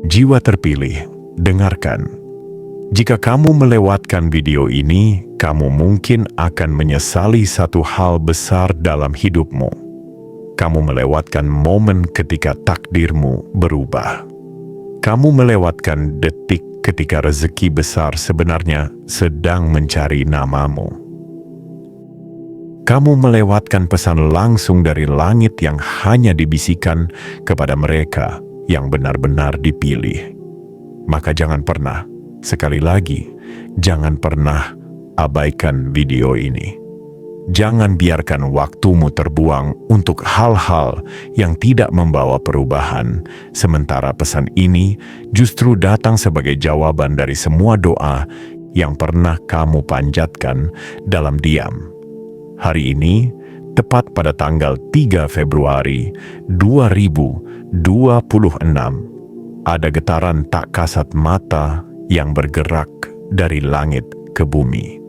Jiwa terpilih, dengarkan. Jika kamu melewatkan video ini, kamu mungkin akan menyesali satu hal besar dalam hidupmu. Kamu melewatkan momen ketika takdirmu berubah. Kamu melewatkan detik ketika rezeki besar sebenarnya sedang mencari namamu. Kamu melewatkan pesan langsung dari langit yang hanya dibisikkan kepada mereka yang benar-benar dipilih. Maka jangan pernah, sekali lagi, jangan pernah abaikan video ini. Jangan biarkan waktumu terbuang untuk hal-hal yang tidak membawa perubahan, sementara pesan ini justru datang sebagai jawaban dari semua doa yang pernah kamu panjatkan dalam diam. Hari ini, tepat pada tanggal 3 Februari 2026, ada getaran tak kasat mata yang bergerak dari langit ke bumi.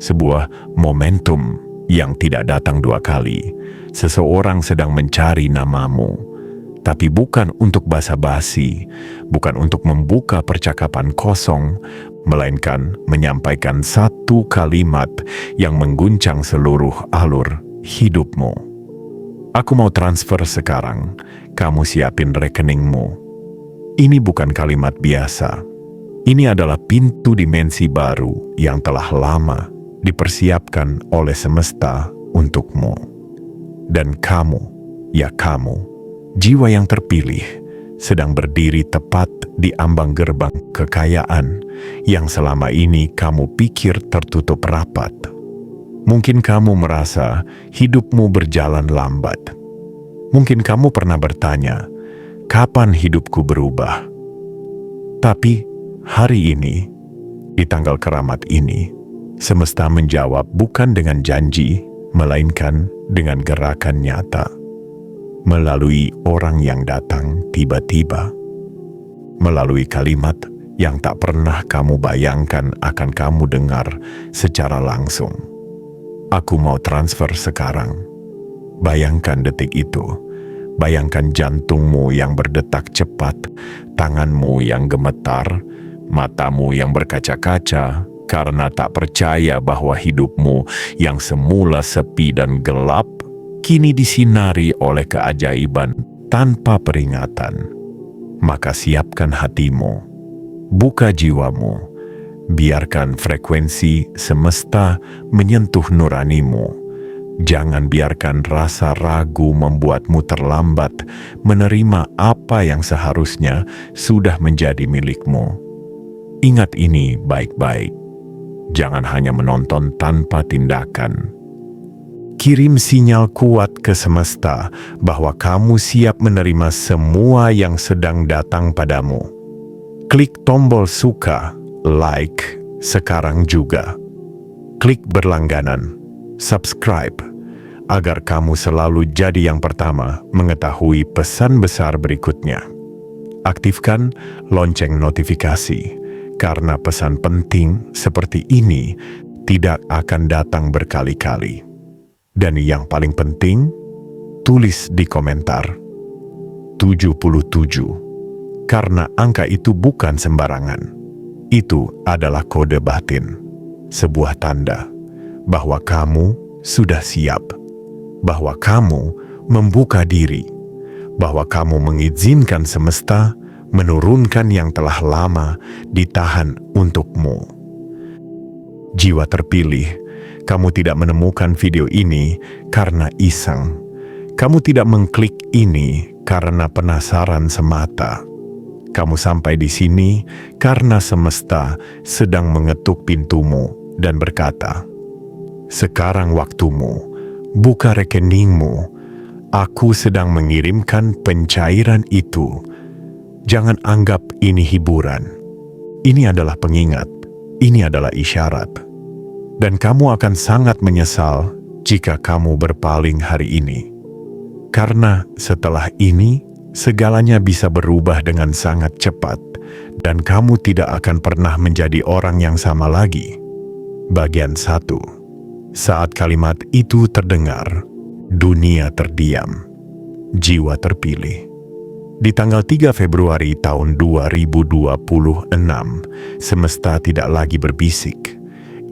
Sebuah momentum yang tidak datang dua kali. Seseorang sedang mencari namamu, tapi bukan untuk basa-basi, bukan untuk membuka percakapan kosong, melainkan menyampaikan satu kalimat yang mengguncang seluruh alur hidupmu. Aku mau transfer sekarang, kamu siapin rekeningmu. Ini bukan kalimat biasa. Ini adalah pintu dimensi baru yang telah lama dipersiapkan oleh semesta untukmu. Dan kamu, ya kamu, jiwa yang terpilih, sedang berdiri tepat di ambang gerbang kekayaan yang selama ini kamu pikir tertutup rapat. Mungkin kamu merasa hidupmu berjalan lambat. Mungkin kamu pernah bertanya, kapan hidupku berubah? Tapi hari ini, di tanggal keramat ini, semesta menjawab bukan dengan janji, melainkan dengan gerakan nyata. Melalui orang yang datang tiba-tiba. Melalui kalimat yang tak pernah kamu bayangkan akan kamu dengar secara langsung. Aku mau transfer sekarang. Bayangkan detik itu. Bayangkan jantungmu yang berdetak cepat, tanganmu yang gemetar, matamu yang berkaca-kaca, karena tak percaya bahwa hidupmu yang semula sepi dan gelap, kini disinari oleh keajaiban tanpa peringatan. Maka siapkan hatimu, buka jiwamu, biarkan frekuensi semesta menyentuh nuranimu. Jangan biarkan rasa ragu membuatmu terlambat menerima apa yang seharusnya sudah menjadi milikmu. Ingat ini baik-baik. Jangan hanya menonton tanpa tindakan. Kirim sinyal kuat ke semesta bahwa kamu siap menerima semua yang sedang datang padamu. Klik tombol suka, like, sekarang juga. Klik berlangganan, subscribe, agar kamu selalu jadi yang pertama mengetahui pesan besar berikutnya. Aktifkan lonceng notifikasi, karena pesan penting seperti ini tidak akan datang berkali-kali. Dan yang paling penting, tulis di komentar 77. Karena angka itu bukan sembarangan. Itu adalah kode batin, sebuah tanda bahwa kamu sudah siap, bahwa kamu membuka diri, bahwa kamu mengizinkan semesta menurunkan yang telah lama ditahan untukmu. Jiwa terpilih, kamu tidak menemukan video ini karena iseng. Kamu tidak mengklik ini karena penasaran semata. Kamu sampai di sini karena semesta sedang mengetuk pintumu dan berkata, "Sekarang waktumu, buka rekeningmu. Aku sedang mengirimkan pencairan itu. Jangan anggap ini hiburan. Ini adalah pengingat. Ini adalah isyarat. Dan kamu akan sangat menyesal jika kamu berpaling hari ini. Karena setelah ini, segalanya bisa berubah dengan sangat cepat, dan kamu tidak akan pernah menjadi orang yang sama lagi." Bagian 1. Saat kalimat itu terdengar, dunia terdiam. Jiwa terpilih, Di tanggal 3 Februari tahun 2026, semesta tidak lagi berbisik.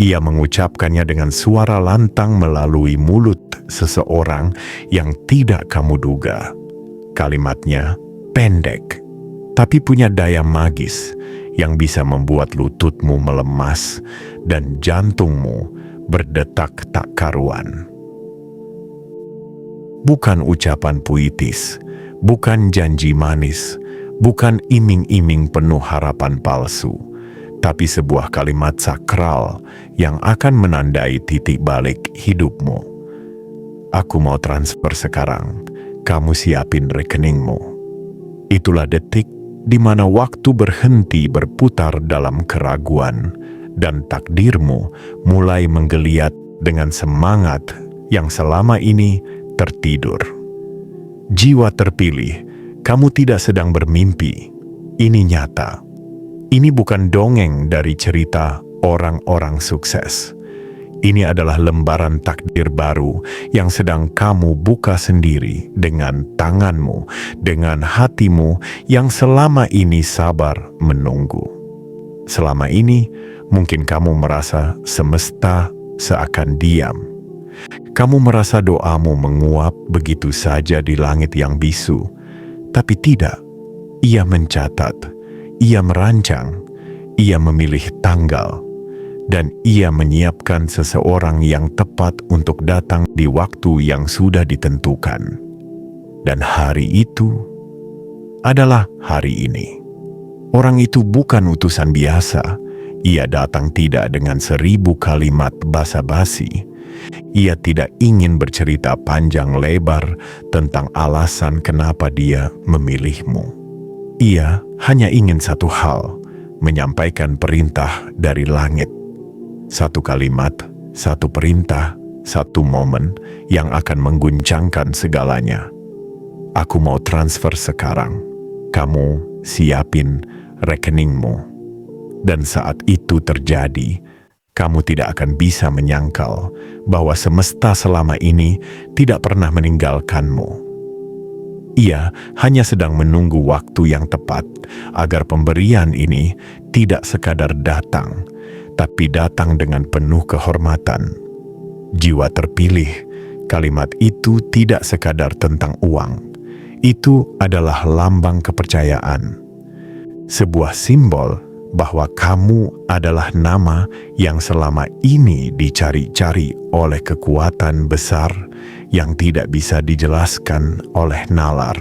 Ia mengucapkannya dengan suara lantang melalui mulut seseorang yang tidak kamu duga. Kalimatnya pendek, tapi punya daya magis yang bisa membuat lututmu melemas dan jantungmu berdetak tak karuan. Bukan ucapan puitis, bukan janji manis, bukan iming-iming penuh harapan palsu, tapi sebuah kalimat sakral yang akan menandai titik balik hidupmu. Aku mau transfer sekarang, kamu siapin rekeningmu. Itulah detik di mana waktu berhenti berputar dalam keraguan dan takdirmu mulai menggeliat dengan semangat yang selama ini tertidur. Jiwa terpilih, kamu tidak sedang bermimpi. Ini nyata. Ini bukan dongeng dari cerita orang-orang sukses. Ini adalah lembaran takdir baru yang sedang kamu buka sendiri dengan tanganmu, dengan hatimu yang selama ini sabar menunggu. Selama ini, mungkin kamu merasa semesta seakan diam. Kamu merasa doamu menguap begitu saja di langit yang bisu, tapi tidak. Ia mencatat, ia merancang, ia memilih tanggal, dan ia menyiapkan seseorang yang tepat untuk datang di waktu yang sudah ditentukan. Dan hari itu adalah hari ini. Orang itu bukan utusan biasa. Ia datang tidak dengan 1000 kalimat basa-basi. Ia tidak ingin bercerita panjang lebar tentang alasan kenapa dia memilihmu. Ia hanya ingin satu hal, menyampaikan perintah dari langit. Satu kalimat, satu perintah, satu momen yang akan mengguncangkan segalanya. Aku mau transfer sekarang. Kamu siapin rekeningmu. Dan saat itu terjadi, kamu tidak akan bisa menyangkal bahwa semesta selama ini tidak pernah meninggalkanmu. Ia hanya sedang menunggu waktu yang tepat agar pemberian ini tidak sekadar datang, tapi datang dengan penuh kehormatan. Jiwa terpilih, kalimat itu tidak sekadar tentang uang. Itu adalah lambang kepercayaan. Sebuah simbol bahwa kamu adalah nama yang selama ini dicari-cari oleh kekuatan besar yang tidak bisa dijelaskan oleh nalar.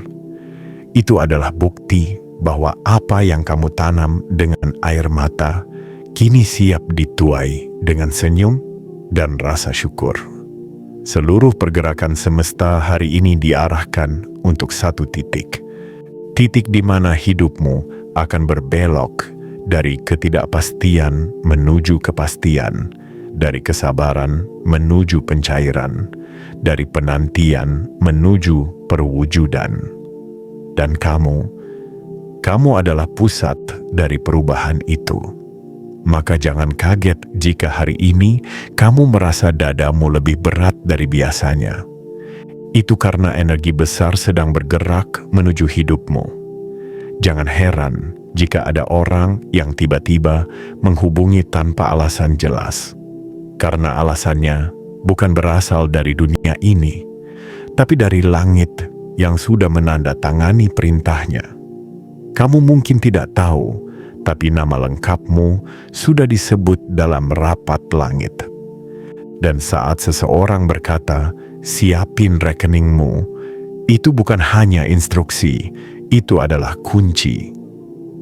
Itu adalah bukti bahwa apa yang kamu tanam dengan air mata kini siap dituai dengan senyum dan rasa syukur. Seluruh pergerakan semesta hari ini diarahkan untuk satu titik. Titik di mana hidupmu akan berbelok dari ketidakpastian menuju kepastian, dari kesabaran menuju pencairan, dari penantian menuju perwujudan. Dan kamu adalah pusat dari perubahan itu. Maka jangan kaget jika hari ini kamu merasa dadamu lebih berat dari biasanya. Itu karena energi besar sedang bergerak menuju hidupmu. Jangan heran jika ada orang yang tiba-tiba menghubungi tanpa alasan jelas. Karena alasannya bukan berasal dari dunia ini, tapi dari langit yang sudah menandatangani perintahnya. Kamu mungkin tidak tahu, tapi nama lengkapmu sudah disebut dalam rapat langit. Dan saat seseorang berkata, siapin rekeningmu, itu bukan hanya instruksi, itu adalah kunci.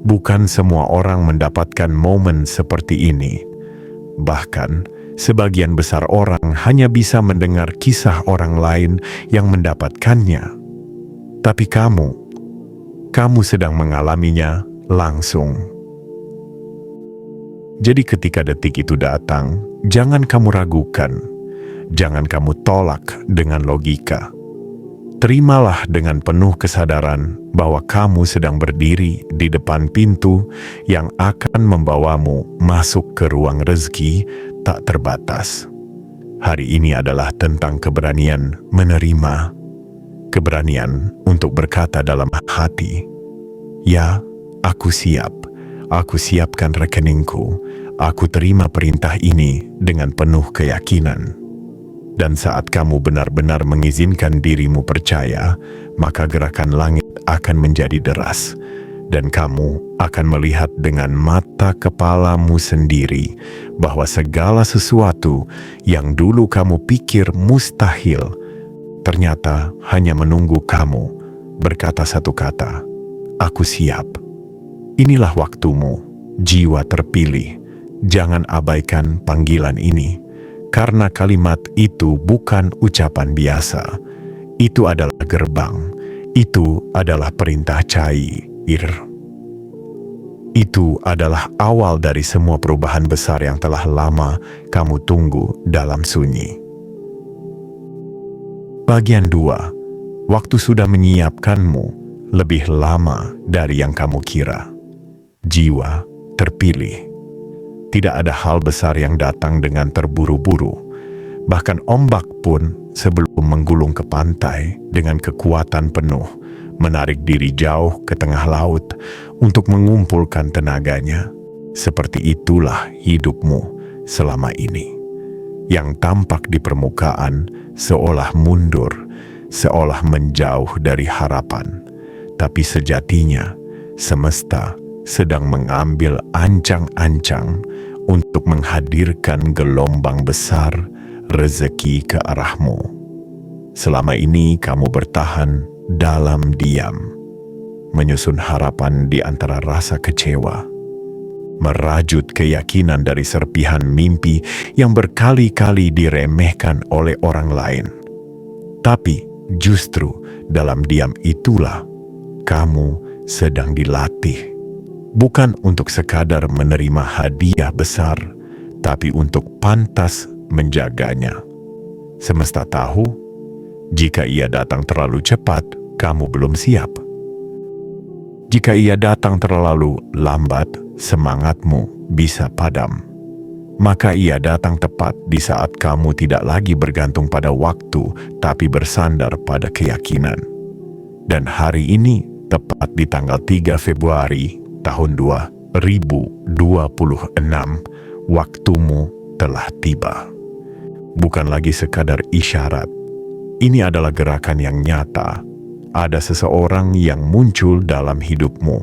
Bukan semua orang mendapatkan momen seperti ini. Bahkan, sebagian besar orang hanya bisa mendengar kisah orang lain yang mendapatkannya. Tapi kamu sedang mengalaminya langsung. Jadi ketika detik itu datang, jangan kamu ragukan. Jangan kamu tolak dengan logika. Terimalah dengan penuh kesadaran bahwa kamu sedang berdiri di depan pintu yang akan membawamu masuk ke ruang rezeki tak terbatas. Hari ini adalah tentang keberanian menerima, keberanian untuk berkata dalam hati, Ya, aku siap. Aku siapkan rekeningku. Aku terima perintah ini dengan penuh keyakinan. Dan saat kamu benar-benar mengizinkan dirimu percaya, maka gerakan langit akan menjadi deras. Dan kamu akan melihat dengan mata kepalamu sendiri bahwa segala sesuatu yang dulu kamu pikir mustahil, ternyata hanya menunggu kamu berkata satu kata, "Aku siap." Inilah waktumu, jiwa terpilih. Jangan abaikan panggilan ini, karena kalimat itu bukan ucapan biasa. Itu adalah gerbang, itu adalah perintah cair. Itu adalah awal dari semua perubahan besar yang telah lama kamu tunggu dalam sunyi. Bagian 2. Waktu sudah menyiapkanmu lebih lama dari yang kamu kira. Jiwa terpilih. Tidak ada hal besar yang datang dengan terburu-buru. Bahkan ombak pun sebelum menggulung ke pantai dengan kekuatan penuh, menarik diri jauh ke tengah laut untuk mengumpulkan tenaganya. Seperti itulah hidupmu selama ini. Yang tampak di permukaan seolah mundur, seolah menjauh dari harapan. Tapi sejatinya, semesta sedang mengambil ancang-ancang untuk menghadirkan gelombang besar rezeki ke arahmu. Selama ini kamu bertahan dalam diam, menyusun harapan di antara rasa kecewa, merajut keyakinan dari serpihan mimpi yang berkali-kali diremehkan oleh orang lain. Tapi justru dalam diam itulah kamu sedang dilatih. Bukan untuk sekadar menerima hadiah besar, tapi untuk pantas menjaganya. Semesta tahu, jika ia datang terlalu cepat, kamu belum siap. Jika ia datang terlalu lambat, semangatmu bisa padam. Maka ia datang tepat di saat kamu tidak lagi bergantung pada waktu, tapi bersandar pada keyakinan. Dan hari ini, tepat di tanggal 3 Februari tahun 2026, waktumu telah tiba. Bukan lagi sekadar isyarat. Ini adalah gerakan yang nyata. Ada seseorang yang muncul dalam hidupmu.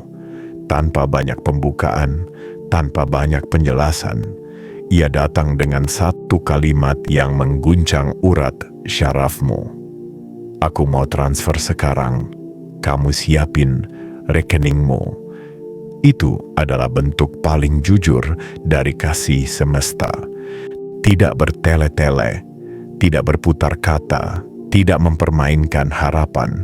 Tanpa banyak pembukaan, tanpa banyak penjelasan. Ia datang dengan satu kalimat yang mengguncang urat syarafmu. Aku mau transfer sekarang. Kamu siapin rekeningmu. Itu adalah bentuk paling jujur dari kasih semesta. Tidak bertele-tele, tidak berputar kata, tidak mempermainkan harapan.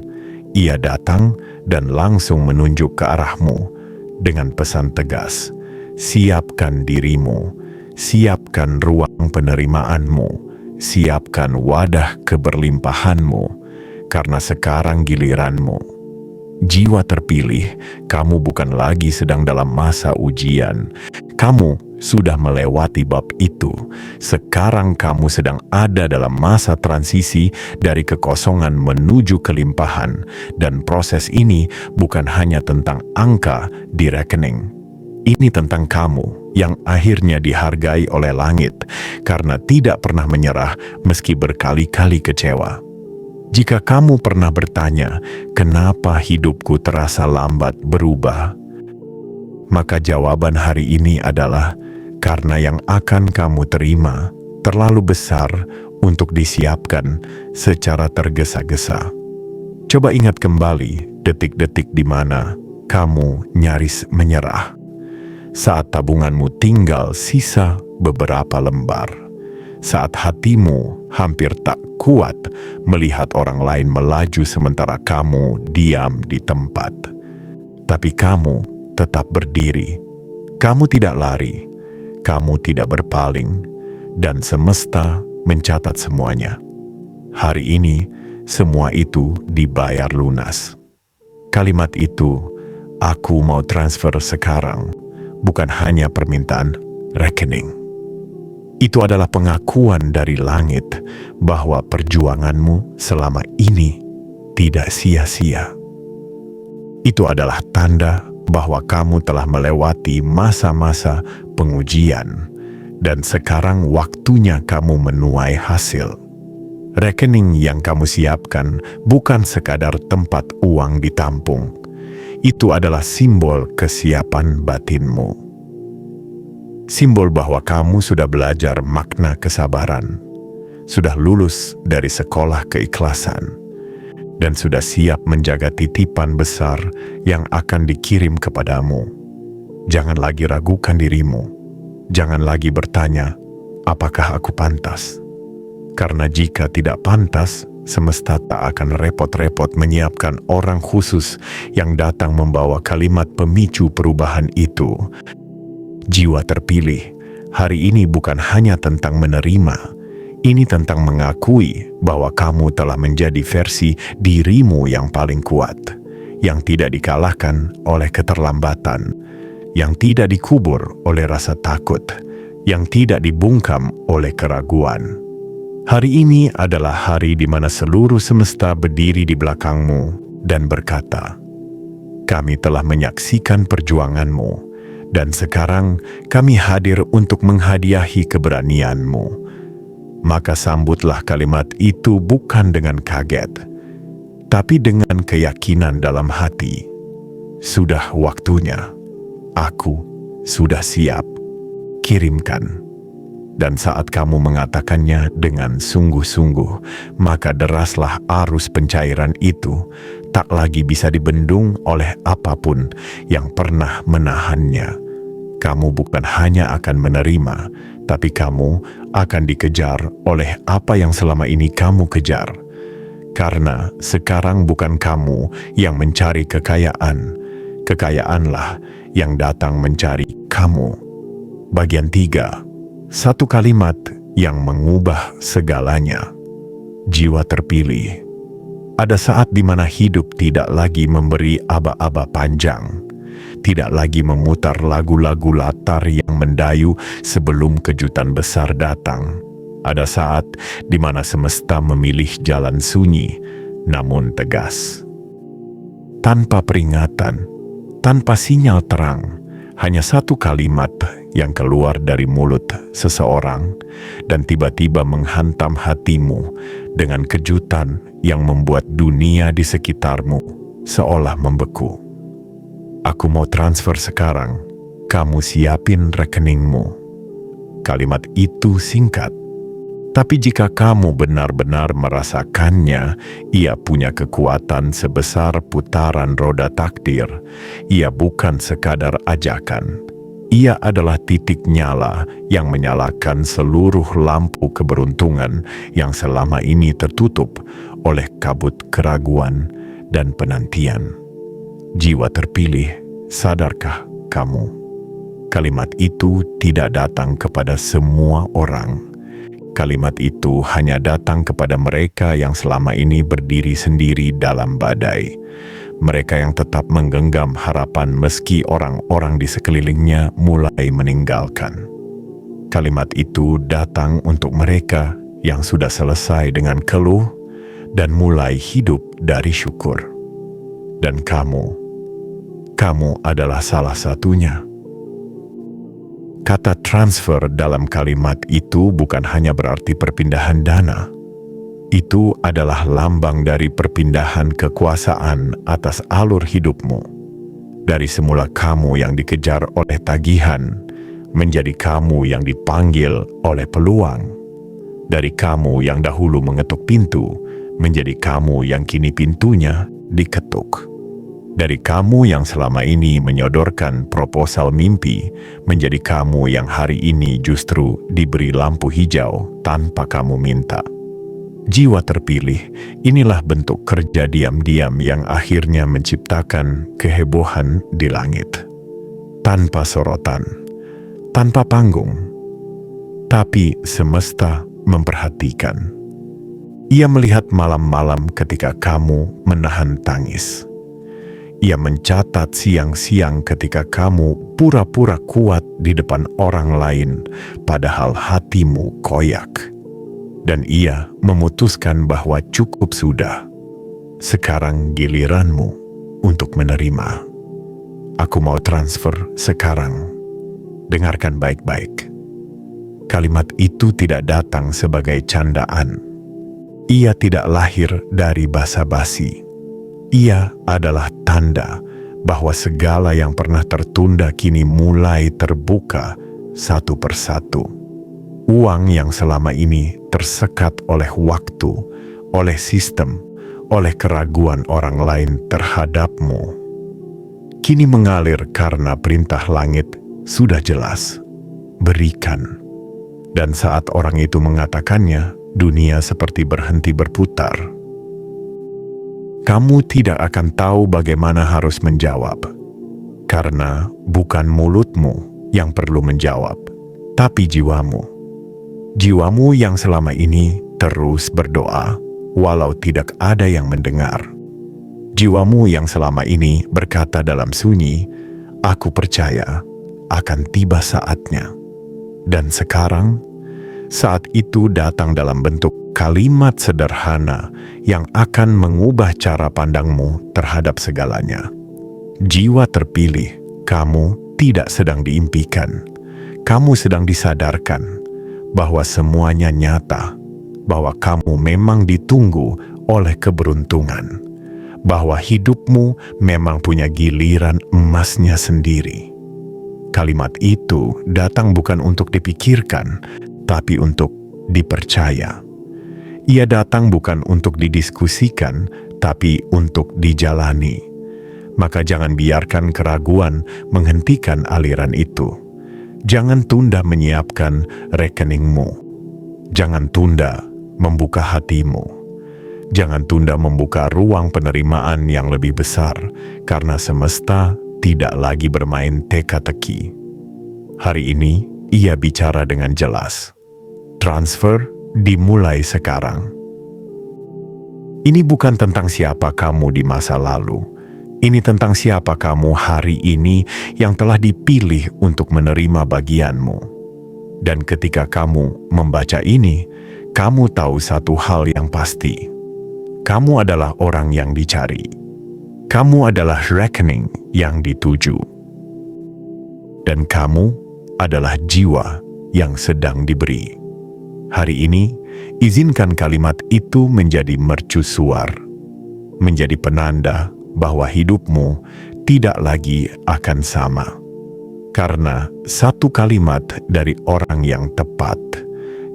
Ia datang dan langsung menunjuk ke arahmu dengan pesan tegas. Siapkan dirimu, siapkan ruang penerimaanmu, siapkan wadah keberlimpahanmu, karena sekarang giliranmu. Jiwa terpilih, kamu bukan lagi sedang dalam masa ujian. Kamu sudah melewati bab itu. Sekarang kamu sedang ada dalam masa transisi dari kekosongan menuju kelimpahan. Dan proses ini bukan hanya tentang angka di rekening. Ini tentang kamu yang akhirnya dihargai oleh langit karena tidak pernah menyerah meski berkali-kali kecewa. Jika kamu pernah bertanya, kenapa hidupku terasa lambat berubah? Maka jawaban hari ini adalah karena yang akan kamu terima terlalu besar untuk disiapkan secara tergesa-gesa. Coba ingat kembali detik-detik di mana kamu nyaris menyerah. Saat tabunganmu tinggal sisa beberapa lembar. Saat hatimu hampir tak kuat melihat orang lain melaju sementara kamu diam di tempat. Tapi kamu tetap berdiri. Kamu tidak lari. Kamu tidak berpaling. Dan semesta mencatat semuanya. Hari ini, semua itu dibayar lunas. Kalimat itu, aku mau transfer sekarang, bukan hanya permintaan rekening. Itu adalah pengakuan dari langit bahwa perjuanganmu selama ini tidak sia-sia. Itu adalah tanda bahwa kamu telah melewati masa-masa pengujian, dan sekarang waktunya kamu menuai hasil. Rekening yang kamu siapkan bukan sekadar tempat uang ditampung. Itu adalah simbol kesiapan batinmu. Simbol bahwa kamu sudah belajar makna kesabaran, sudah lulus dari sekolah keikhlasan, dan sudah siap menjaga titipan besar yang akan dikirim kepadamu. Jangan lagi ragukan dirimu. Jangan lagi bertanya, apakah aku pantas? Karena jika tidak pantas, semesta tak akan repot-repot menyiapkan orang khusus yang datang membawa kalimat pemicu perubahan itu. Jiwa terpilih, hari ini bukan hanya tentang menerima. Ini tentang mengakui bahwa kamu telah menjadi versi dirimu yang paling kuat, yang tidak dikalahkan oleh keterlambatan, yang tidak dikubur oleh rasa takut, yang tidak dibungkam oleh keraguan. Hari ini adalah hari di mana seluruh semesta berdiri di belakangmu dan berkata, "Kami telah menyaksikan perjuanganmu, dan sekarang kami hadir untuk menghadiahi keberanianmu." Maka sambutlah kalimat itu bukan dengan kaget, tapi dengan keyakinan dalam hati. Sudah waktunya, aku sudah siap, kirimkan. Dan saat kamu mengatakannya dengan sungguh-sungguh, maka deraslah arus pencairan itu, tak lagi bisa dibendung oleh apapun yang pernah menahannya. Kamu bukan hanya akan menerima, tapi kamu akan dikejar oleh apa yang selama ini kamu kejar. Karena sekarang bukan kamu yang mencari kekayaan, kekayaanlah yang datang mencari kamu. Bagian 3, satu kalimat yang mengubah segalanya. Jiwa terpilih. Ada saat di mana hidup tidak lagi memberi aba-aba panjang, tidak lagi memutar lagu-lagu latar yang mendayu sebelum kejutan besar datang. Ada saat di mana semesta memilih jalan sunyi, namun tegas. Tanpa peringatan, tanpa sinyal terang, hanya satu kalimat yang keluar dari mulut seseorang dan tiba-tiba menghantam hatimu dengan kejutan yang membuat dunia di sekitarmu seolah membeku. Aku mau transfer sekarang, kamu siapin rekeningmu. Kalimat itu singkat, tapi jika kamu benar-benar merasakannya, ia punya kekuatan sebesar putaran roda takdir. Ia bukan sekadar ajakan. Ia adalah titik nyala yang menyalakan seluruh lampu keberuntungan yang selama ini tertutup oleh kabut keraguan dan penantian. Jiwa terpilih, sadarkah kamu? Kalimat itu tidak datang kepada semua orang. Kalimat itu hanya datang kepada mereka yang selama ini berdiri sendiri dalam badai. Mereka yang tetap menggenggam harapan meski orang-orang di sekelilingnya mulai meninggalkan. Kalimat itu datang untuk mereka yang sudah selesai dengan keluh dan mulai hidup dari syukur. Dan kamu adalah salah satunya. Kata transfer dalam kalimat itu bukan hanya berarti perpindahan dana. Itu adalah lambang dari perpindahan kekuasaan atas alur hidupmu. Dari semula kamu yang dikejar oleh tagihan, menjadi kamu yang dipanggil oleh peluang. Dari kamu yang dahulu mengetuk pintu, menjadi kamu yang kini pintunya diketuk. Dari kamu yang selama ini menyodorkan proposal mimpi, menjadi kamu yang hari ini justru diberi lampu hijau tanpa kamu minta. Jiwa terpilih, inilah bentuk kerja diam-diam yang akhirnya menciptakan kehebohan di langit. Tanpa sorotan, tanpa panggung, tapi semesta memperhatikan. Ia melihat malam-malam ketika kamu menahan tangis. Ia mencatat siang-siang ketika kamu pura-pura kuat di depan orang lain, padahal hatimu koyak. Dan ia memutuskan bahwa cukup sudah. Sekarang giliranmu untuk menerima. Aku mau transfer sekarang. Dengarkan baik-baik. Kalimat itu tidak datang sebagai candaan. Ia tidak lahir dari basa-basi. Ia adalah tanda bahwa segala yang pernah tertunda kini mulai terbuka satu persatu. Uang yang selama ini tersekat oleh waktu, oleh sistem, oleh keraguan orang lain terhadapmu, kini mengalir karena perintah langit sudah jelas. Berikan. Dan saat orang itu mengatakannya, dunia seperti berhenti berputar. Kamu tidak akan tahu bagaimana harus menjawab, karena bukan mulutmu yang perlu menjawab, tapi jiwamu. Jiwamu yang selama ini terus berdoa, walau tidak ada yang mendengar. Jiwamu yang selama ini berkata dalam sunyi, "Aku percaya akan tiba saatnya." Dan sekarang, saat itu datang dalam bentuk kalimat sederhana yang akan mengubah cara pandangmu terhadap segalanya. Jiwa terpilih, kamu tidak sedang diimpikan. Kamu sedang disadarkan bahwa semuanya nyata, bahwa kamu memang ditunggu oleh keberuntungan, bahwa hidupmu memang punya giliran emasnya sendiri. Kalimat itu datang bukan untuk dipikirkan, tapi untuk dipercaya. Ia datang bukan untuk didiskusikan, tapi untuk dijalani. Maka jangan biarkan keraguan menghentikan aliran itu. Jangan tunda menyiapkan rekeningmu. Jangan tunda membuka hatimu. Jangan tunda membuka ruang penerimaan yang lebih besar, karena semesta tidak lagi bermain teka-teki. Hari ini, ia bicara dengan jelas. Transfer dimulai sekarang. Ini bukan tentang siapa kamu di masa lalu. Ini tentang siapa kamu hari ini yang telah dipilih untuk menerima bagianmu. Dan ketika kamu membaca ini, kamu tahu satu hal yang pasti. Kamu adalah orang yang dicari. Kamu adalah rekening yang dituju. Dan kamu adalah jiwa yang sedang diberi. Hari ini, izinkan kalimat itu menjadi mercusuar, menjadi penanda bahwa hidupmu tidak lagi akan sama. Karena satu kalimat dari orang yang tepat,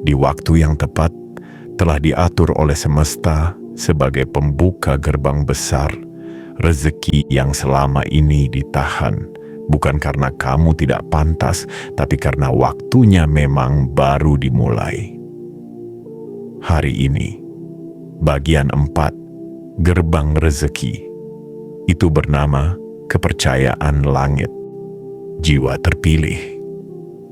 di waktu yang tepat, telah diatur oleh semesta sebagai pembuka gerbang besar, rezeki yang selama ini ditahan, bukan karena kamu tidak pantas, tapi karena waktunya memang baru dimulai. Hari ini, bagian 4, gerbang rezeki. Itu bernama kepercayaan langit. Jiwa terpilih.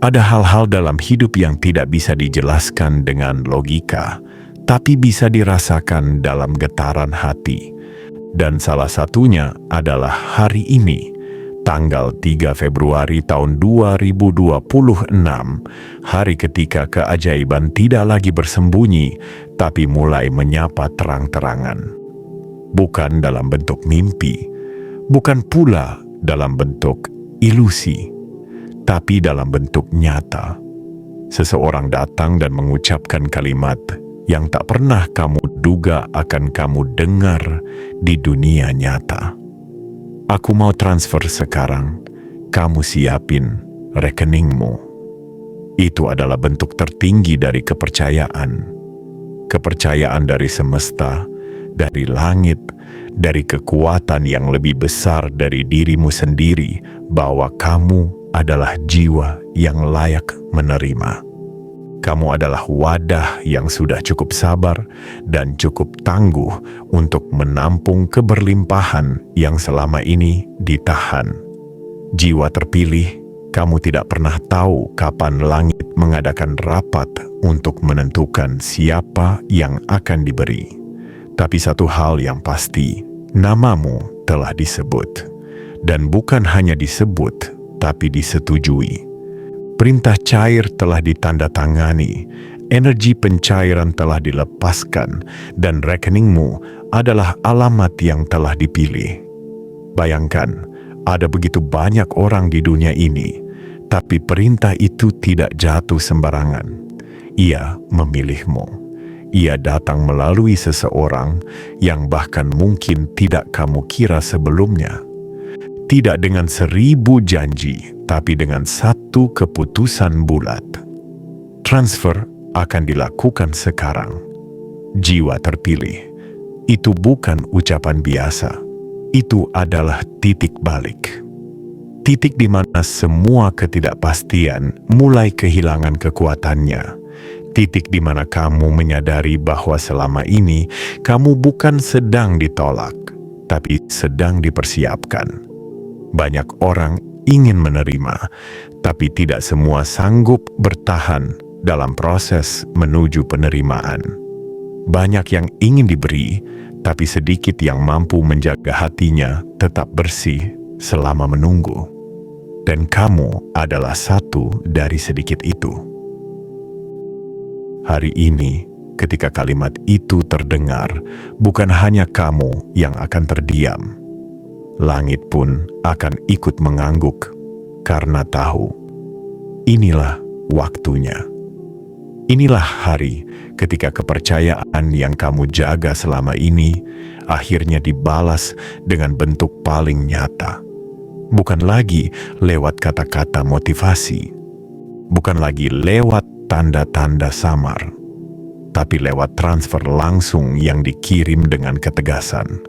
Ada hal-hal dalam hidup yang tidak bisa dijelaskan dengan logika, tapi bisa dirasakan dalam getaran hati. Dan salah satunya adalah hari ini, tanggal 3 Februari tahun 2026, hari ketika keajaiban tidak lagi bersembunyi, tapi mulai menyapa terang-terangan. Bukan dalam bentuk mimpi, bukan pula dalam bentuk ilusi, tapi dalam bentuk nyata. Seseorang datang dan mengucapkan kalimat yang tak pernah kamu duga akan kamu dengar di dunia nyata. Aku mau transfer sekarang, kamu siapin rekeningmu. Itu adalah bentuk tertinggi dari kepercayaan. Kepercayaan dari semesta, dari langit, dari kekuatan yang lebih besar dari dirimu sendiri, bahwa kamu adalah jiwa yang layak menerima. Kamu adalah wadah yang sudah cukup sabar dan cukup tangguh untuk menampung keberlimpahan yang selama ini ditahan. Jiwa terpilih, kamu tidak pernah tahu kapan langit mengadakan rapat untuk menentukan siapa yang akan diberi. Tapi satu hal yang pasti, namamu telah disebut. Dan bukan hanya disebut, tapi disetujui. Perintah cair telah ditandatangani, energi pencairan telah dilepaskan, dan rekeningmu adalah alamat yang telah dipilih. Bayangkan, Ada begitu banyak orang di dunia ini, tapi perintah itu tidak jatuh sembarangan. Ia memilihmu. Ia datang melalui seseorang yang bahkan mungkin tidak kamu kira sebelumnya. Tidak dengan 1000 janji, tapi dengan satu keputusan bulat. Transfer akan dilakukan sekarang. Jiwa terpilih. Itu bukan ucapan biasa. Itu adalah titik balik. Titik di mana semua ketidakpastian mulai kehilangan kekuatannya. Titik di mana kamu menyadari bahwa selama ini kamu bukan sedang ditolak, tapi sedang dipersiapkan. Banyak orang ingin menerima, tapi tidak semua sanggup bertahan dalam proses menuju penerimaan. Banyak yang ingin diberi, tapi sedikit yang mampu menjaga hatinya tetap bersih selama menunggu. Dan kamu adalah satu dari sedikit itu. Hari ini, ketika kalimat itu terdengar, bukan hanya kamu yang akan terdiam. Langit pun akan ikut mengangguk karena tahu. Inilah waktunya. Inilah hari ketika kepercayaan yang kamu jaga selama ini akhirnya dibalas dengan bentuk paling nyata. Bukan lagi lewat kata-kata motivasi. Bukan lagi lewat tanda-tanda samar, tapi lewat transfer langsung yang dikirim dengan ketegasan.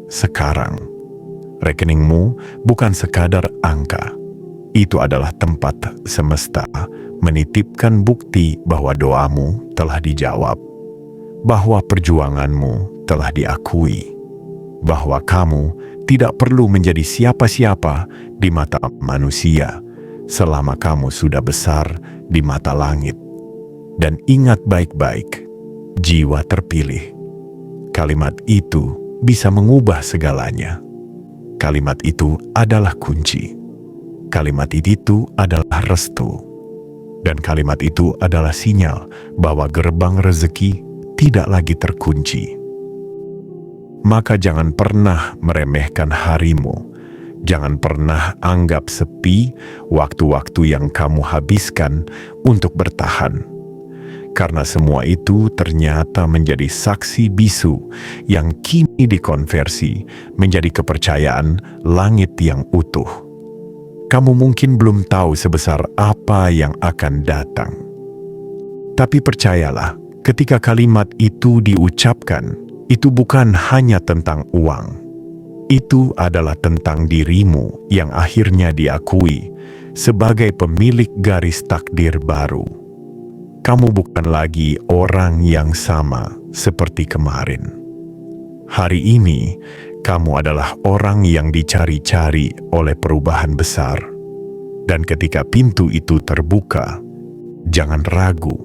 Sekarang, rekeningmu bukan sekadar angka. Itu adalah tempat semesta menitipkan bukti bahwa doamu telah dijawab, bahwa perjuanganmu telah diakui, bahwa kamu tidak perlu menjadi siapa-siapa di mata manusia selama kamu sudah besar di mata langit. Dan ingat baik-baik, jiwa terpilih. Kalimat itu bisa mengubah segalanya. Kalimat itu adalah kunci. Kalimat itu adalah restu. Dan kalimat itu adalah sinyal bahwa gerbang rezeki tidak lagi terkunci. Maka jangan pernah meremehkan harimu. Jangan pernah anggap sepi waktu-waktu yang kamu habiskan untuk bertahan. Karena semua itu ternyata menjadi saksi bisu yang kini dikonversi menjadi kepercayaan langit yang utuh. Kamu mungkin belum tahu sebesar apa yang akan datang. Tapi percayalah, ketika kalimat itu diucapkan, itu bukan hanya tentang uang. Itu adalah tentang dirimu yang akhirnya diakui sebagai pemilik garis takdir baru. Kamu bukan lagi orang yang sama seperti kemarin. Hari ini, kamu adalah orang yang dicari-cari oleh perubahan besar. Dan ketika pintu itu terbuka, jangan ragu.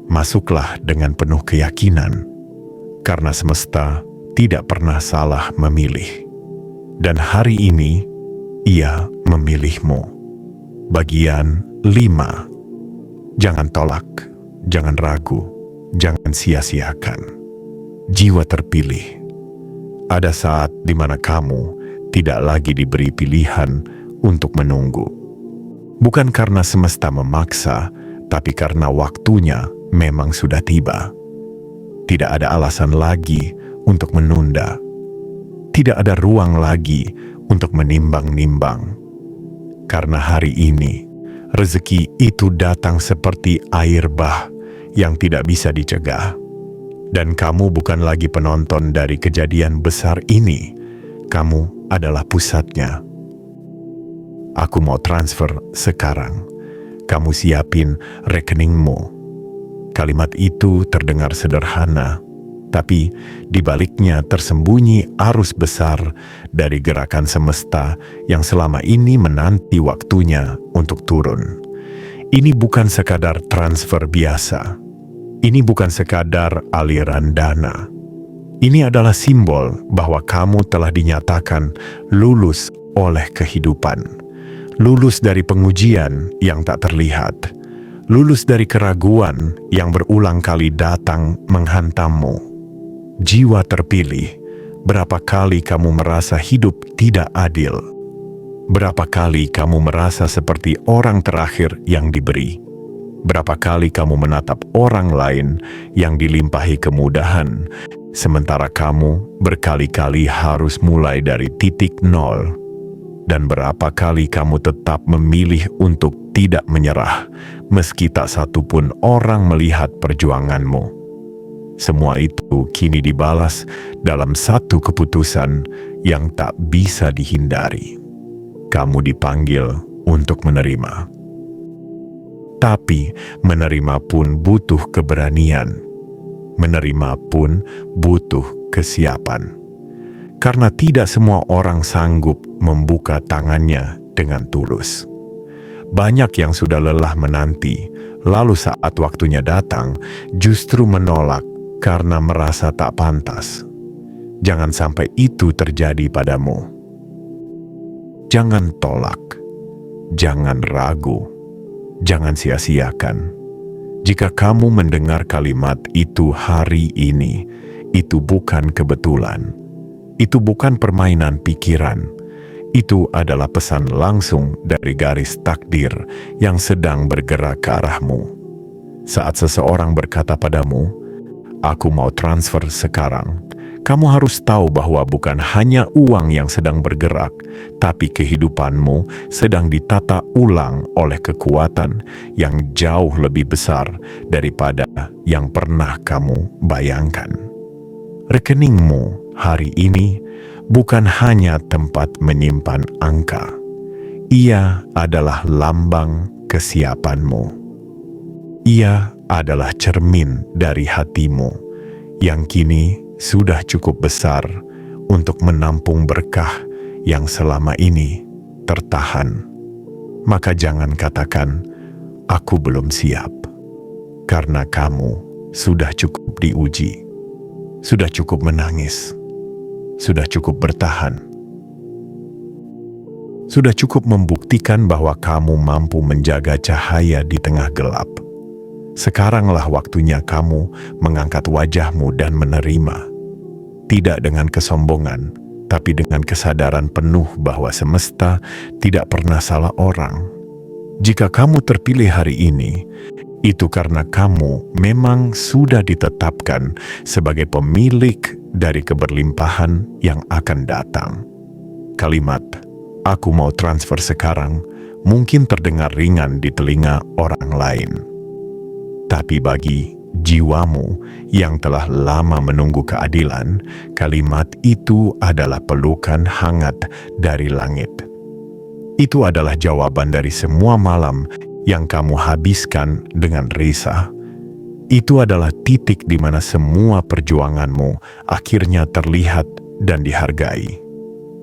Masuklah dengan penuh keyakinan. Karena semesta tidak pernah salah memilih. Dan hari ini, ia memilihmu. Bagian 5. Jangan tolak, jangan ragu, jangan sia-siakan. Jiwa terpilih. Ada saat di mana kamu tidak lagi diberi pilihan untuk menunggu. Bukan karena semesta memaksa, tapi karena waktunya memang sudah tiba. Tidak ada alasan lagi untuk menunda. Tidak ada ruang lagi untuk menimbang-nimbang. Karena hari ini, rezeki itu datang seperti air bah yang tidak bisa dicegah. Dan kamu bukan lagi penonton dari kejadian besar ini. Kamu adalah pusatnya. Aku mau transfer sekarang. Kamu siapin rekeningmu. Kalimat itu terdengar sederhana, tapi di baliknya tersembunyi arus besar dari gerakan semesta yang selama ini menanti waktunya untuk turun. Ini bukan sekadar transfer biasa. Ini bukan sekadar aliran dana. Ini adalah simbol bahwa kamu telah dinyatakan lulus oleh kehidupan. Lulus dari pengujian yang tak terlihat. Lulus dari keraguan yang berulang kali datang menghantammu. Jiwa terpilih, berapa kali kamu merasa hidup tidak adil? Berapa kali kamu merasa seperti orang terakhir yang diberi? Berapa kali kamu menatap orang lain yang dilimpahi kemudahan, sementara kamu berkali-kali harus mulai dari titik nol? Dan berapa kali kamu tetap memilih untuk tidak menyerah, meski tak satu pun orang melihat perjuanganmu? Semua itu kini dibalas dalam satu keputusan yang tak bisa dihindari. Kamu dipanggil untuk menerima. Tapi menerima pun butuh keberanian. Menerima pun butuh kesiapan. Karena tidak semua orang sanggup membuka tangannya dengan tulus. Banyak yang sudah lelah menanti, lalu saat waktunya datang, justru menolak karena merasa tak pantas. Jangan sampai itu terjadi padamu. Jangan tolak, jangan ragu, jangan sia-siakan. Jika kamu mendengar kalimat itu hari ini, itu bukan kebetulan. Itu bukan permainan pikiran. Itu adalah pesan langsung dari garis takdir yang sedang bergerak ke arahmu. Saat seseorang berkata padamu, "Aku mau transfer sekarang," kamu harus tahu bahwa bukan hanya uang yang sedang bergerak, tapi kehidupanmu sedang ditata ulang oleh kekuatan yang jauh lebih besar daripada yang pernah kamu bayangkan. Rekeningmu hari ini bukan hanya tempat menyimpan angka. Ia adalah lambang kesiapanmu. Ia adalah cermin dari hatimu yang kini sudah cukup besar untuk menampung berkah yang selama ini tertahan. Maka jangan katakan, "Aku belum siap," karena kamu sudah cukup diuji, sudah cukup menangis, sudah cukup bertahan, sudah cukup membuktikan bahwa kamu mampu menjaga cahaya di tengah gelap. Sekaranglah waktunya kamu mengangkat wajahmu dan menerima. Tidak dengan kesombongan, tapi dengan kesadaran penuh bahwa semesta tidak pernah salah orang. Jika kamu terpilih hari ini, itu karena kamu memang sudah ditetapkan sebagai pemilik dari keberlimpahan yang akan datang. Kalimat, "Aku mau transfer sekarang," mungkin terdengar ringan di telinga orang lain. Tapi bagi jiwamu yang telah lama menunggu keadilan, kalimat itu adalah pelukan hangat dari langit. Itu adalah jawaban dari semua malam yang kamu habiskan dengan risah. Itu adalah titik di mana semua perjuanganmu akhirnya terlihat dan dihargai.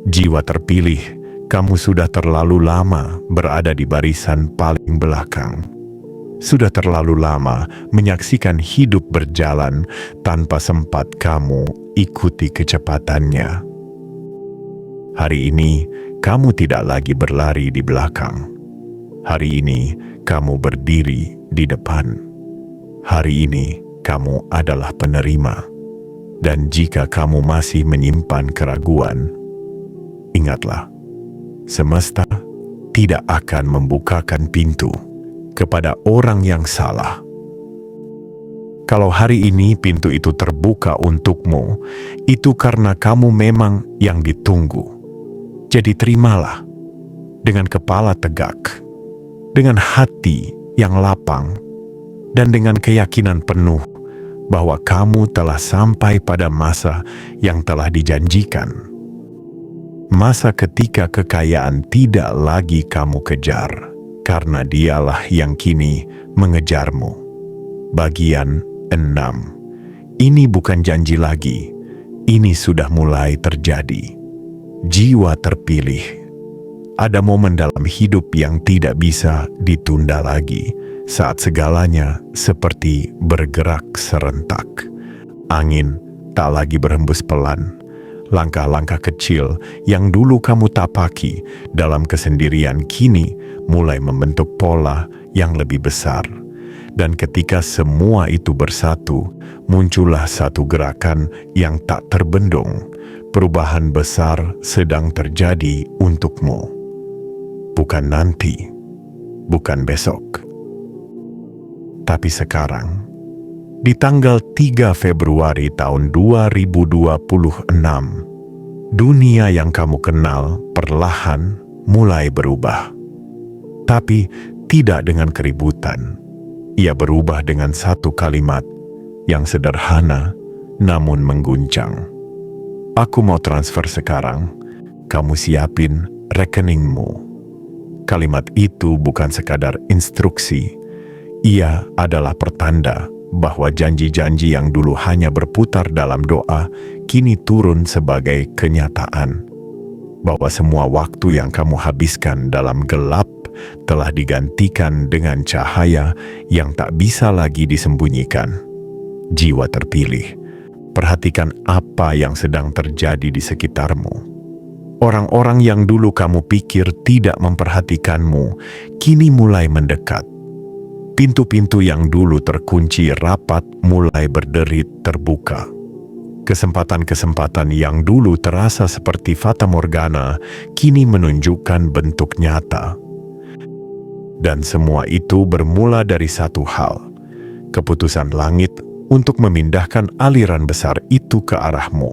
Jiwa terpilih, kamu sudah terlalu lama berada di barisan paling belakang. Sudah terlalu lama menyaksikan hidup berjalan tanpa sempat kamu ikuti kecepatannya. Hari ini, kamu tidak lagi berlari di belakang. Hari ini, kamu berdiri di depan. Hari ini, kamu adalah penerima. Dan jika kamu masih menyimpan keraguan, ingatlah, semesta tidak akan membukakan pintu kepada orang yang salah. Kalau hari ini pintu itu terbuka untukmu, itu karena kamu memang yang ditunggu. Jadi terimalah dengan kepala tegak, dengan hati yang lapang, dan dengan keyakinan penuh bahwa kamu telah sampai pada masa yang telah dijanjikan. Masa ketika kekayaan tidak lagi kamu kejar, karena dialah yang kini mengejarmu. Bagian 6. Ini bukan janji lagi, ini sudah mulai terjadi. Jiwa terpilih. Ada momen dalam hidup yang tidak bisa ditunda lagi, saat segalanya seperti bergerak serentak. Angin tak lagi berhembus pelan. Langkah-langkah kecil yang dulu kamu tapaki dalam kesendirian kini mulai membentuk pola yang lebih besar. Dan ketika semua itu bersatu, muncullah satu gerakan yang tak terbendung. Perubahan besar sedang terjadi untukmu. bukan nanti, bukan besok, tapi sekarang. Di tanggal 3 Februari tahun 2026, dunia yang kamu kenal perlahan mulai berubah. Tapi tidak dengan keributan. Ia berubah dengan satu kalimat yang sederhana namun mengguncang. Aku mau transfer sekarang, kamu siapin rekeningmu. Kalimat itu bukan sekadar instruksi, ia adalah pertanda bahwa janji-janji yang dulu hanya berputar dalam doa kini turun sebagai kenyataan. Bahwa semua waktu yang kamu habiskan dalam gelap telah digantikan dengan cahaya yang tak bisa lagi disembunyikan. Jiwa terpilih, perhatikan apa yang sedang terjadi di sekitarmu. Orang-orang yang dulu kamu pikir tidak memperhatikanmu kini mulai mendekat. Pintu-pintu yang dulu terkunci rapat mulai berderit terbuka. Kesempatan-kesempatan yang dulu terasa seperti fata morgana kini menunjukkan bentuk nyata. Dan semua itu bermula dari satu hal, keputusan langit untuk memindahkan aliran besar itu ke arahmu.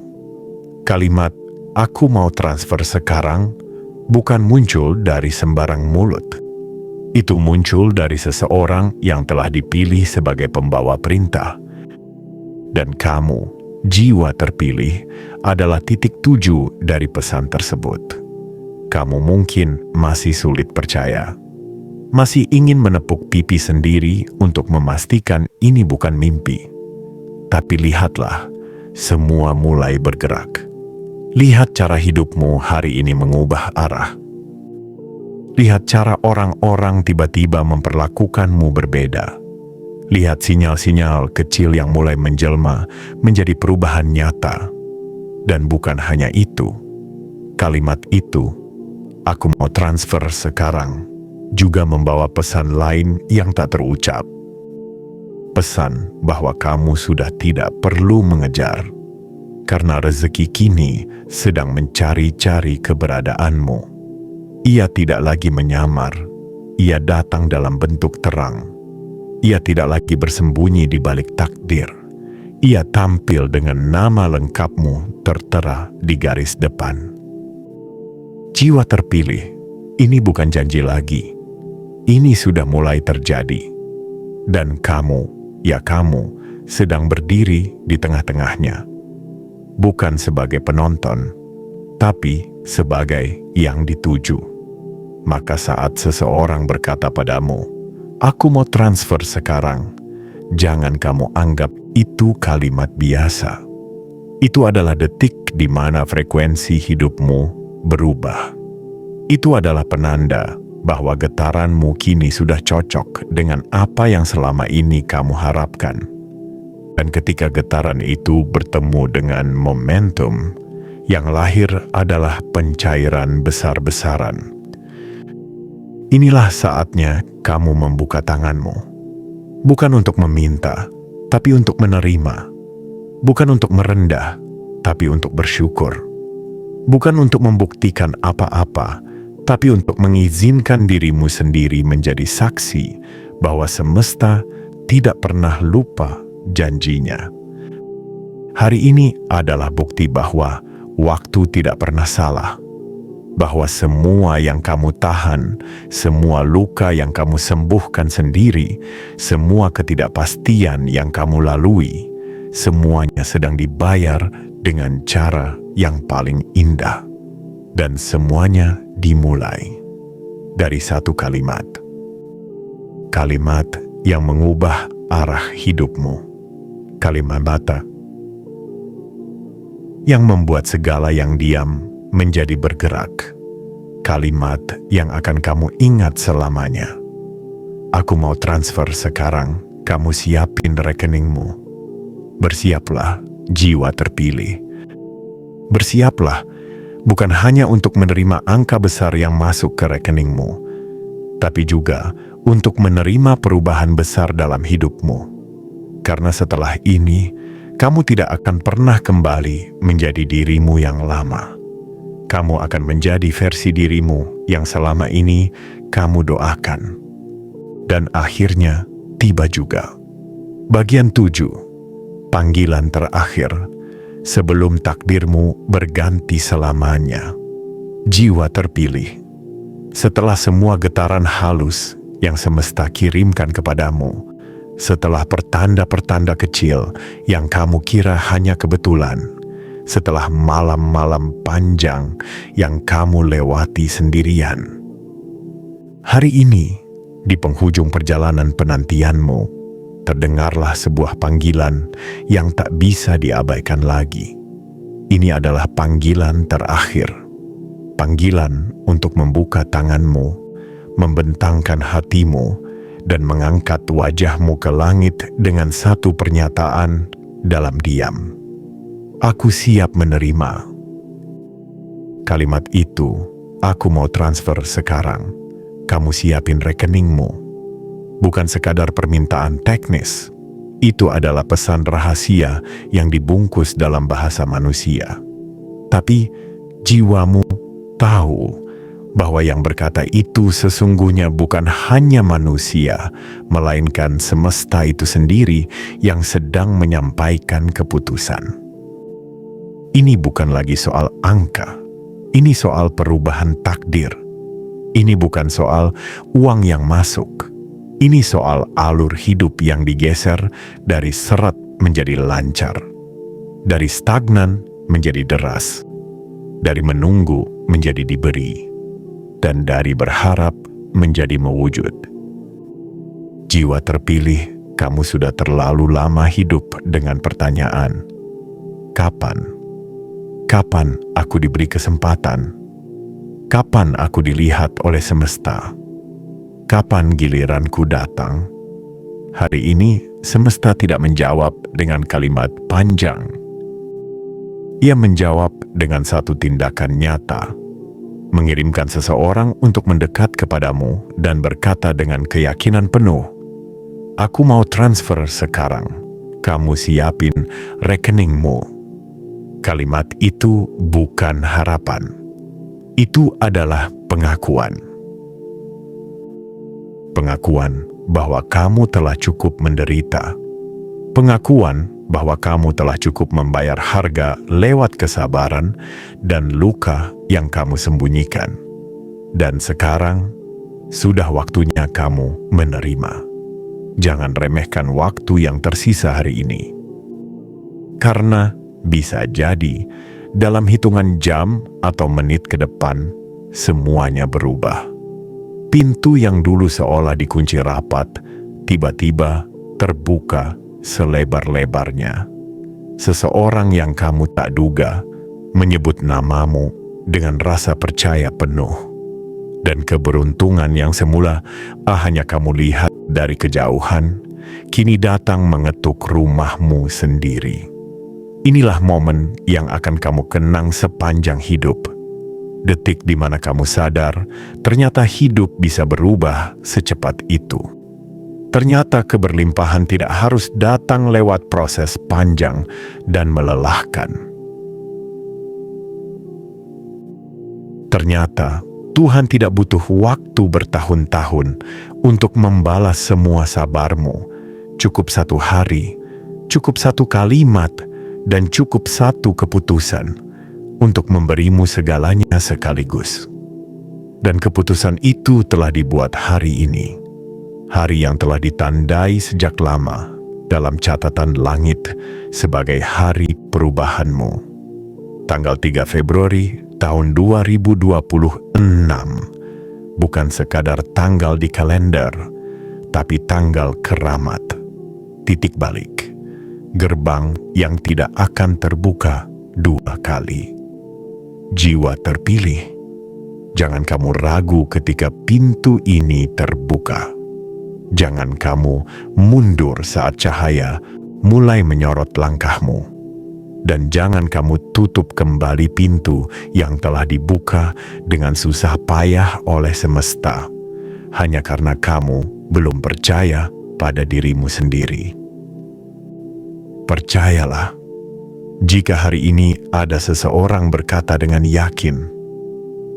Kalimat, "Aku mau transfer sekarang," bukan muncul dari sembarang mulut. Itu muncul dari seseorang yang telah dipilih sebagai pembawa perintah. Dan kamu, jiwa terpilih, adalah titik tuju dari pesan tersebut. Kamu mungkin masih sulit percaya. Masih ingin menepuk pipi sendiri untuk memastikan ini bukan mimpi. Tapi lihatlah, semua mulai bergerak. Lihat cara hidupmu hari ini mengubah arah. Lihat cara orang-orang tiba-tiba memperlakukanmu berbeda. Lihat sinyal-sinyal kecil yang mulai menjelma menjadi perubahan nyata. Dan bukan hanya itu, kalimat itu, "Aku mau transfer sekarang," juga membawa pesan lain yang tak terucap. Pesan bahwa kamu sudah tidak perlu mengejar, karena rezeki kini sedang mencari-cari keberadaanmu. Ia tidak lagi menyamar, ia datang dalam bentuk terang. Ia tidak lagi bersembunyi di balik takdir. Ia tampil dengan nama lengkapmu tertera di garis depan. Jiwa terpilih, ini bukan janji lagi. Ini sudah mulai terjadi. Dan kamu, ya kamu, sedang berdiri di tengah-tengahnya. Bukan sebagai penonton, tapi sebagai yang dituju. Maka saat seseorang berkata padamu, "Aku mau transfer sekarang," jangan kamu anggap itu kalimat biasa. Itu adalah detik di mana frekuensi hidupmu berubah. Itu adalah penanda bahwa getaranmu kini sudah cocok dengan apa yang selama ini kamu harapkan. Dan ketika getaran itu bertemu dengan momentum, yang lahir adalah pencairan besar-besaran. Inilah saatnya kamu membuka tanganmu. Bukan untuk meminta, tapi untuk menerima. Bukan untuk merendah, tapi untuk bersyukur. Bukan untuk membuktikan apa-apa, tapi untuk mengizinkan dirimu sendiri menjadi saksi bahwa semesta tidak pernah lupa janjinya. Hari ini adalah bukti bahwa waktu tidak pernah salah. Bahwa semua yang kamu tahan, semua luka yang kamu sembuhkan sendiri, semua ketidakpastian yang kamu lalui, semuanya sedang dibayar dengan cara yang paling indah. Dan semuanya dimulai dari satu kalimat. Kalimat yang mengubah arah hidupmu. Kalimat bata yang membuat segala yang diam menjadi bergerak. Kalimat yang akan kamu ingat selamanya. Aku mau transfer sekarang, kamu siapin rekeningmu. Bersiaplah, jiwa terpilih. Bersiaplah, bukan hanya untuk menerima angka besar yang masuk ke rekeningmu, tapi juga untuk menerima perubahan besar dalam hidupmu. Karena setelah ini, kamu tidak akan pernah kembali menjadi dirimu yang lama. Kamu akan menjadi versi dirimu yang selama ini kamu doakan. Dan akhirnya tiba juga. Bagian 7. Panggilan terakhir sebelum takdirmu berganti selamanya. Jiwa terpilih. Setelah semua getaran halus yang semesta kirimkan kepadamu, setelah pertanda-pertanda kecil yang kamu kira hanya kebetulan, setelah malam-malam panjang yang kamu lewati sendirian. Hari ini, di penghujung perjalanan penantianmu, terdengarlah sebuah panggilan yang tak bisa diabaikan lagi. Ini adalah panggilan terakhir. Panggilan untuk membuka tanganmu, membentangkan hatimu, dan mengangkat wajahmu ke langit dengan satu pernyataan dalam diam. Aku siap menerima. Kalimat itu, aku mau transfer sekarang. Kamu siapin rekeningmu. Bukan sekadar permintaan teknis. Itu adalah pesan rahasia yang dibungkus dalam bahasa manusia. Tapi jiwamu tahu bahwa yang berkata itu sesungguhnya bukan hanya manusia, melainkan semesta itu sendiri yang sedang menyampaikan keputusan. Ini bukan lagi soal angka, ini soal perubahan takdir. Ini bukan soal uang yang masuk, ini soal alur hidup yang digeser dari seret menjadi lancar, dari stagnan menjadi deras, dari menunggu menjadi diberi, dan dari berharap menjadi mewujud. Jiwa terpilih, kamu sudah terlalu lama hidup dengan pertanyaan, kapan? Kapan aku diberi kesempatan? Kapan aku dilihat oleh semesta? Kapan giliranku datang? Hari ini, semesta tidak menjawab dengan kalimat panjang. Ia menjawab dengan satu tindakan nyata, mengirimkan seseorang untuk mendekat kepadamu dan berkata dengan keyakinan penuh, "Aku mau transfer sekarang. Kamu siapin rekeningmu." Kalimat itu bukan harapan. Itu adalah pengakuan. Pengakuan bahwa kamu telah cukup menderita. Pengakuan bahwa kamu telah cukup membayar harga lewat kesabaran dan luka yang kamu sembunyikan. Dan sekarang, sudah waktunya kamu menerima. Jangan remehkan waktu yang tersisa hari ini. Karena bisa jadi, dalam hitungan jam atau menit ke depan, semuanya berubah. Pintu yang dulu seolah dikunci rapat, tiba-tiba terbuka selebar-lebarnya. Seseorang yang kamu tak duga menyebut namamu dengan rasa percaya penuh. Dan keberuntungan yang semula hanya kamu lihat dari kejauhan, kini datang mengetuk rumahmu sendiri. Inilah momen yang akan kamu kenang sepanjang hidup. Detik di mana kamu sadar, ternyata hidup bisa berubah secepat itu. Ternyata keberlimpahan tidak harus datang lewat proses panjang dan melelahkan. Ternyata Tuhan tidak butuh waktu bertahun-tahun untuk membalas semua sabarmu. Cukup satu hari, cukup satu kalimat, dan cukup satu keputusan untuk memberimu segalanya sekaligus. Dan keputusan itu telah dibuat hari ini. Hari yang telah ditandai sejak lama dalam catatan langit sebagai hari perubahanmu. Tanggal 3 Februari tahun 2026 bukan sekadar tanggal di kalender, tapi tanggal keramat. Titik balik. Gerbang yang tidak akan terbuka dua kali. Jiwa terpilih, jangan kamu ragu ketika pintu ini terbuka. Jangan kamu mundur saat cahaya mulai menyorot langkahmu. Dan jangan kamu tutup kembali pintu yang telah dibuka dengan susah payah oleh semesta, hanya karena kamu belum percaya pada dirimu sendiri. Percayalah, jika hari ini ada seseorang berkata dengan yakin,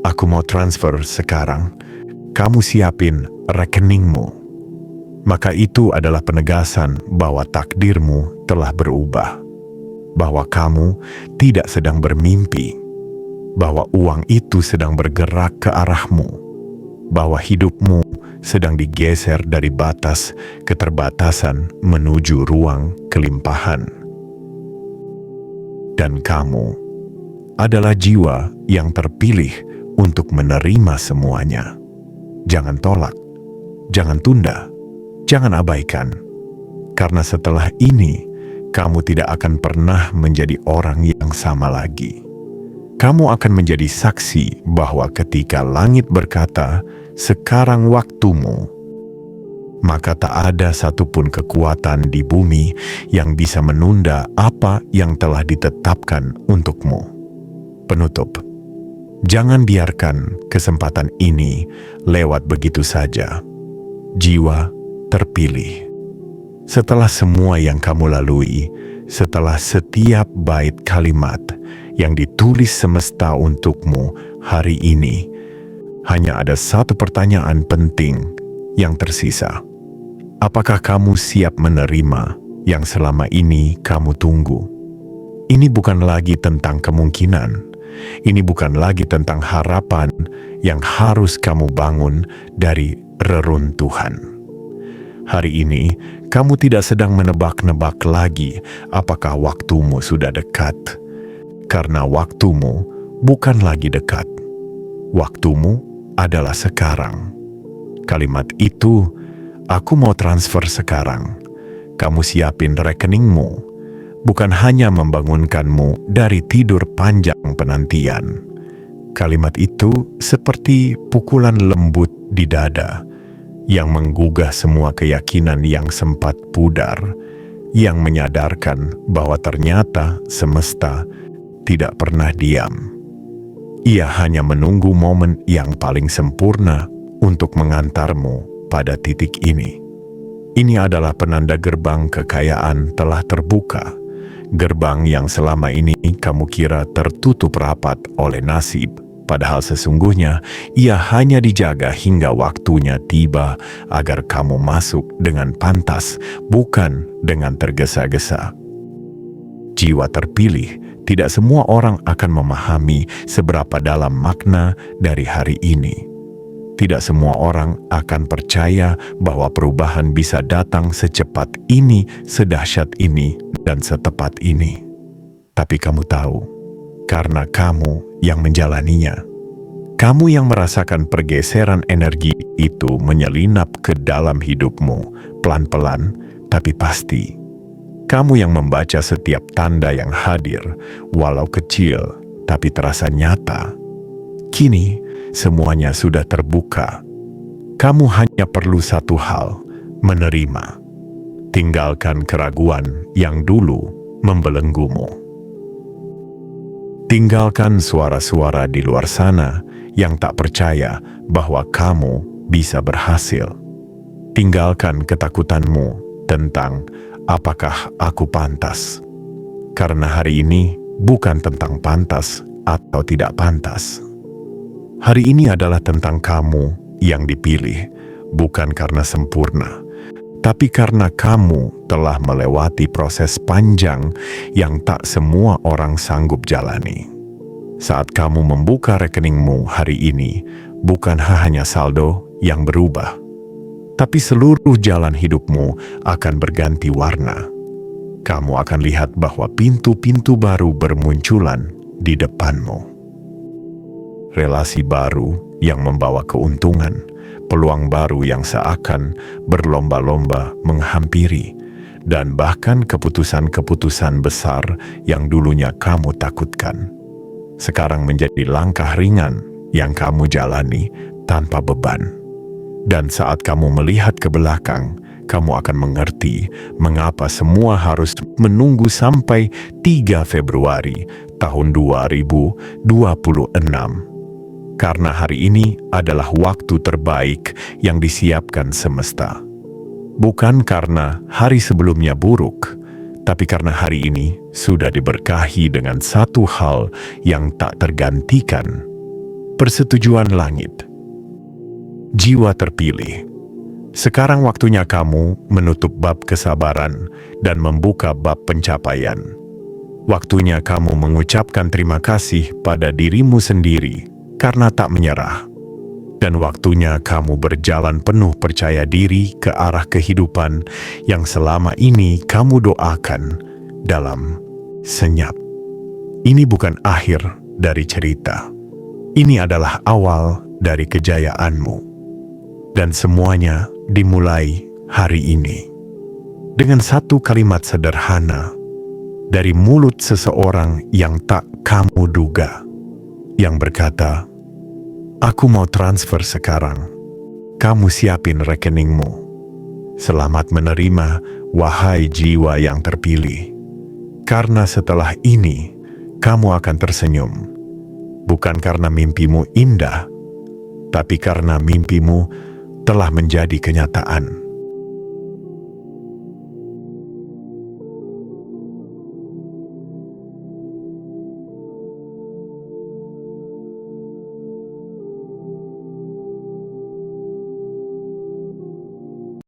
Aku mau transfer sekarang. Kamu siapin rekeningmu. Maka itu adalah penegasan bahwa takdirmu telah berubah. Bahwa kamu tidak sedang bermimpi. Bahwa uang itu sedang bergerak ke arahmu. Bahwa hidupmu sedang digeser dari batas keterbatasan menuju ruang kelimpahan. Dan kamu adalah jiwa yang terpilih untuk menerima semuanya. Jangan tolak, jangan tunda, jangan abaikan. Karena setelah ini, kamu tidak akan pernah menjadi orang yang sama lagi. Kamu akan menjadi saksi bahwa ketika langit berkata, "Sekarang waktumu," maka tak ada satupun kekuatan di bumi yang bisa menunda apa yang telah ditetapkan untukmu. Penutup, jangan biarkan kesempatan ini lewat begitu saja. Jiwa terpilih. Setelah semua yang kamu lalui, setelah setiap bait kalimat yang ditulis semesta untukmu hari ini, hanya ada satu pertanyaan penting yang tersisa. Apakah kamu siap menerima yang selama ini kamu tunggu? Ini bukan lagi tentang kemungkinan. Ini bukan lagi tentang harapan yang harus kamu bangun dari reruntuhan. Hari ini, kamu tidak sedang menebak-nebak lagi apakah waktumu sudah dekat. Karena waktumu bukan lagi dekat. Waktumu adalah sekarang. Kalimat itu, aku mau transfer sekarang. Kamu siapin rekeningmu, bukan hanya membangunkanmu dari tidur panjang penantian. Kalimat itu seperti pukulan lembut di dada, yang menggugah semua keyakinan yang sempat pudar, yang menyadarkan bahwa ternyata semesta tidak pernah diam. Ia hanya menunggu momen yang paling sempurna untuk mengantarmu pada titik ini. Ini adalah penanda gerbang kekayaan telah terbuka, gerbang yang selama ini kamu kira tertutup rapat oleh nasib. Padahal sesungguhnya ia hanya dijaga hingga waktunya tiba agar kamu masuk dengan pantas, bukan dengan tergesa-gesa. Jiwa terpilih, tidak semua orang akan memahami seberapa dalam makna dari hari ini. Tidak semua orang akan percaya bahwa perubahan bisa datang secepat ini, sedahsyat ini, dan setepat ini. Tapi kamu tahu, karena kamu yang menjalaninya. Kamu yang merasakan pergeseran energi itu menyelinap ke dalam hidupmu, pelan-pelan tapi pasti. Kamu yang membaca setiap tanda yang hadir, walau kecil tapi terasa nyata. Kini semuanya sudah terbuka. Kamu hanya perlu satu hal, menerima. Tinggalkan keraguan yang dulu membelenggumu. Tinggalkan suara-suara di luar sana yang tak percaya bahwa kamu bisa berhasil. Tinggalkan ketakutanmu tentang apakah aku pantas. Karena hari ini bukan tentang pantas atau tidak pantas. Hari ini adalah tentang kamu yang dipilih, bukan karena sempurna, tapi karena kamu telah melewati proses panjang yang tak semua orang sanggup jalani. Saat kamu membuka rekeningmu hari ini, bukan hanya saldo yang berubah, tapi seluruh jalan hidupmu akan berganti warna. Kamu akan lihat bahwa pintu-pintu baru bermunculan di depanmu. Relasi baru yang membawa keuntungan, peluang baru yang seakan berlomba-lomba menghampiri, dan bahkan keputusan-keputusan besar yang dulunya kamu takutkan, sekarang menjadi langkah ringan yang kamu jalani tanpa beban. Dan saat kamu melihat ke belakang, kamu akan mengerti mengapa semua harus menunggu sampai 3 Februari tahun 2026. Karena hari ini adalah waktu terbaik yang disiapkan semesta. Bukan karena hari sebelumnya buruk, tapi karena hari ini sudah diberkahi dengan satu hal yang tak tergantikan, Persetujuan langit. Jiwa terpilih. Sekarang waktunya kamu menutup bab kesabaran dan membuka bab pencapaian. Waktunya kamu mengucapkan terima kasih pada dirimu sendiri karena tak menyerah. Dan waktunya kamu berjalan penuh percaya diri ke arah kehidupan yang selama ini kamu doakan dalam senyap. Ini bukan akhir dari cerita. Ini adalah awal dari kejayaanmu. Dan semuanya dimulai hari ini. Dengan satu kalimat sederhana dari mulut seseorang yang tak kamu duga. Yang berkata, "Aku mau transfer sekarang. Kamu siapin rekeningmu." Selamat menerima, wahai jiwa yang terpilih. Karena setelah ini, kamu akan tersenyum. Bukan karena mimpimu indah, tapi karena mimpimu telah menjadi kenyataan.